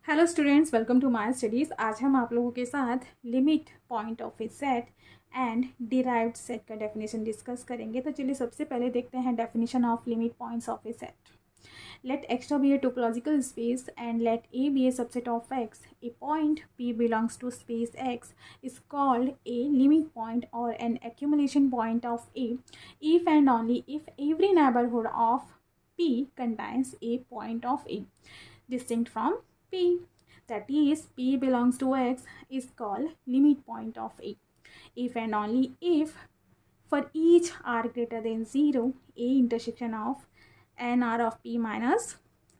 Hello students, welcome to my studies. आज हम आप लोगों के साथ limit, point of a set and derived set का डेफिनेशन डिस्कस करेंगे। तो चलिए सबसे पहले देखते हैं definition of limit points of a set. Let X be a topological space and let A be a subset of X. A point P belongs to space X is called a limit point or an accumulation point of A if and only if every neighborhood of P contains a point of A distinct from P, that is P belongs to X, is called limit point of A if and only if for each r greater than 0 A intersection of n r of P minus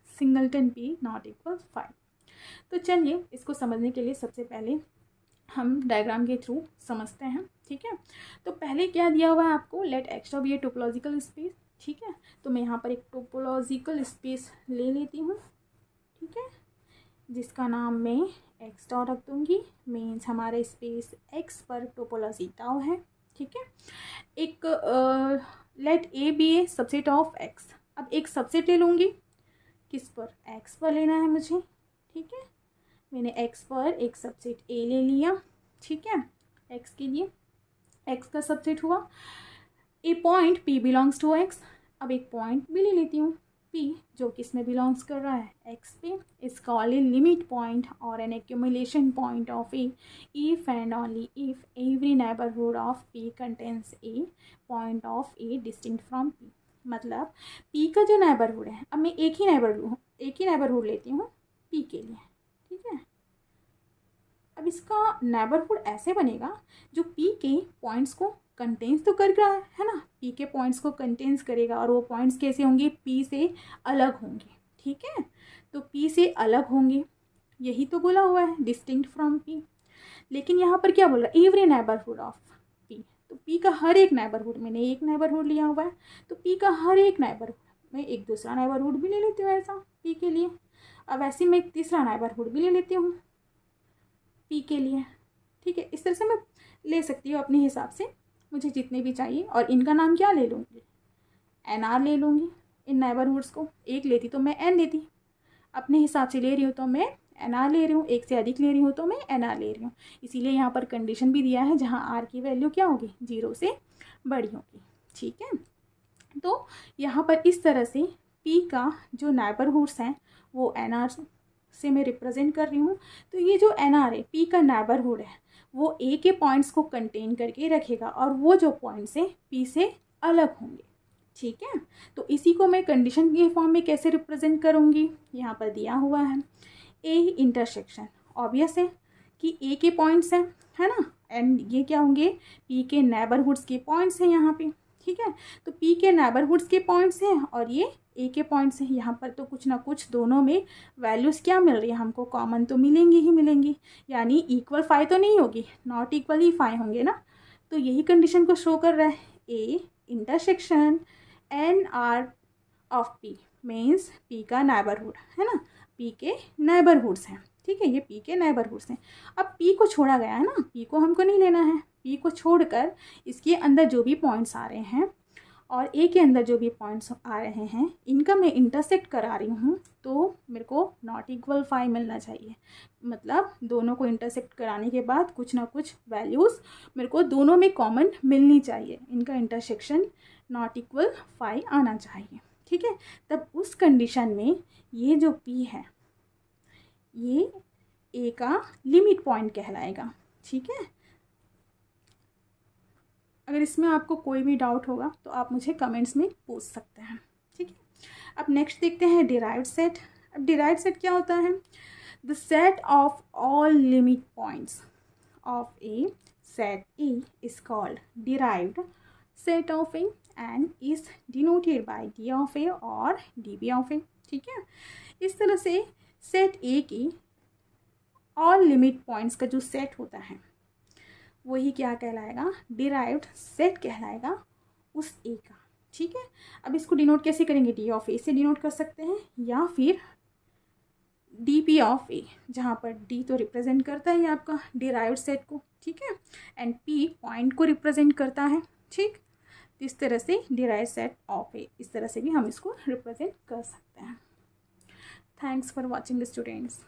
singleton P not equal 5। तो चलिए इसको समझने के लिए सबसे पहले हम diagram के थ्रू समझते हैं। ठीक है, तो पहले क्या दिया हुआ है आपको, let X be a topological space. ठीक है, तो मैं यहाँ पर एक टोपोलॉजिकल स्पेस ले लेती हूँ। ठीक है, जिसका नाम मैं एक्स डॉट रख दूँगी। मीन्स हमारे स्पेस एक्स पर टोपोलॉजी टाउ है। ठीक है, एक let A be a subset of X. अब एक सबसेट ले लूँगी, किस पर, एक्स पर लेना है मुझे। ठीक है, मैंने एक्स पर एक सबसेट ए ले लिया। ठीक है, एक्स के लिए एक्स का सबसेट हुआ। A point P belongs to X. अब एक पॉइंट भी ले लेती हूँ P, जो किस में बिलोंग्स कर रहा है, X पे। इस कॉल्ड ए लिमिट पॉइंट और an accumulation point of A if and only if every neighbourhood of P contains a point of A distinct from P। मतलब P का जो नेबरहुड है, अब मैं एक ही नेबरहुड लेती हूँ P के लिए। ठीक है, अब इसका नेबरहुड ऐसे बनेगा जो P के पॉइंट्स को कंटेंस तो कर रहा है ना, P के पॉइंट्स को कंटेंस करेगा। और वो पॉइंट्स कैसे होंगे, P से अलग होंगे। ठीक है, तो P से अलग होंगे, यही तो बोला हुआ है, डिस्टिंक्ट फ्रॉम P। लेकिन यहाँ पर क्या बोल रहा है, एवरी नेबरहुड ऑफ P। तो P का हर एक नेबरहुड, मैंने एक नेबरहुड लिया हुआ है, तो P का हर एक नेबरहुड, मैं एक दूसरा नेबरहुड भी ले लेती हूँ ऐसा P के लिए। अब ऐसे मैं एक तीसरा नेबरहुड भी ले लेती हूँ P के लिए। ठीक है, इस तरह से मैं ले सकती हूँ अपने हिसाब से, मुझे जितने भी चाहिए। और इनका नाम क्या ले लूँगी, NR ले लूँगी। इन नेबरहुड्स को एक लेती तो मैं N लेती, अपने हिसाब से ले रही हूँ तो मैं NR ले रही हूँ, एक से अधिक ले रही हूँ तो मैं NR ले रही हूँ। इसीलिए यहाँ पर कंडीशन भी दिया है जहाँ R की वैल्यू क्या होगी, 0 से बड़ी होगी। ठीक है, तो यहाँ पर इस तरह से P का जो नेबरहुड्स हैं वो NR से मैं रिप्रेजेंट कर रही हूँ। तो ये जो NR है, P का नेबरहुड है, वो A के पॉइंट्स को कंटेन करके रखेगा और वो जो पॉइंट्स हैं P से अलग होंगे। ठीक है, तो इसी को मैं कंडीशन के फॉर्म में कैसे रिप्रेजेंट करूँगी, यहाँ पर दिया हुआ है A इंटरसेक्शन। ऑब्वियस है कि A के पॉइंट्स हैं, है ना, एंड ये क्या होंगे, P के नेबरहुड्स के पॉइंट्स हैं यहाँ पे। ठीक है, तो P के नेबरहुड्स के पॉइंट्स हैं और ये A के पॉइंट्स हैं। यहाँ पर तो कुछ ना कुछ दोनों में वैल्यूज़ क्या मिल रही है हमको, कॉमन तो मिलेंगी ही मिलेंगी, यानी इक्वल 5 तो नहीं होगी, नॉट इक्वल ही 5 होंगे ना। तो यही कंडीशन को शो कर रहा है, A intersection NR of P means P का नेबरहुड है ना, P के नेबरहुड्स हैं। ठीक है, ये P के नेबरहुड्स हैं। अब P को छोड़ा गया है ना, P को हमको नहीं लेना है। P को छोड़कर इसके अंदर जो भी पॉइंट्स आ रहे हैं और A के अंदर जो भी पॉइंट्स आ रहे हैं, इनका मैं इंटरसेक्ट करा रही हूँ, तो मेरे को नॉट इक्वल 5 मिलना चाहिए। मतलब दोनों को इंटरसेक्ट कराने के बाद कुछ ना कुछ वैल्यूज़ मेरे को दोनों में कॉमन मिलनी चाहिए, इनका इंटरसेक्शन नॉट इक्वल 5 आना चाहिए। ठीक है, तब उस कंडीशन में ये जो P है ये A का लिमिट पॉइंट कहलाएगा। ठीक है, अगर इसमें आपको कोई भी डाउट होगा तो आप मुझे कमेंट्स में पूछ सकते हैं। ठीक है, अब नेक्स्ट देखते हैं डिराइव्ड सेट। अब डिराइव्ड सेट क्या होता है, the set of all limit points of a set A is called derived set of A and is denoted by D of A और डी बी ऑफ ए। ठीक है, इस तरह से सेट ए की ऑल लिमिट पॉइंट्स का जो सेट होता है वही क्या कहलाएगा, डिराइव्ड सेट कहलाएगा उस ए का। ठीक है, अब इसको डिनोट कैसे करेंगे, डी ऑफ ए से डिनोट कर सकते हैं या फिर डी पी ऑफ ए, जहाँ पर डी तो रिप्रेजेंट करता है आपका डिराइव्ड सेट को। ठीक है, एंड पी पॉइंट को रिप्रेजेंट करता है। ठीक, इस तरह से डिराइव्ड सेट ऑफ ए, इस तरह से भी हम इसको रिप्रेजेंट कर सकते हैं। Thanks for watching students.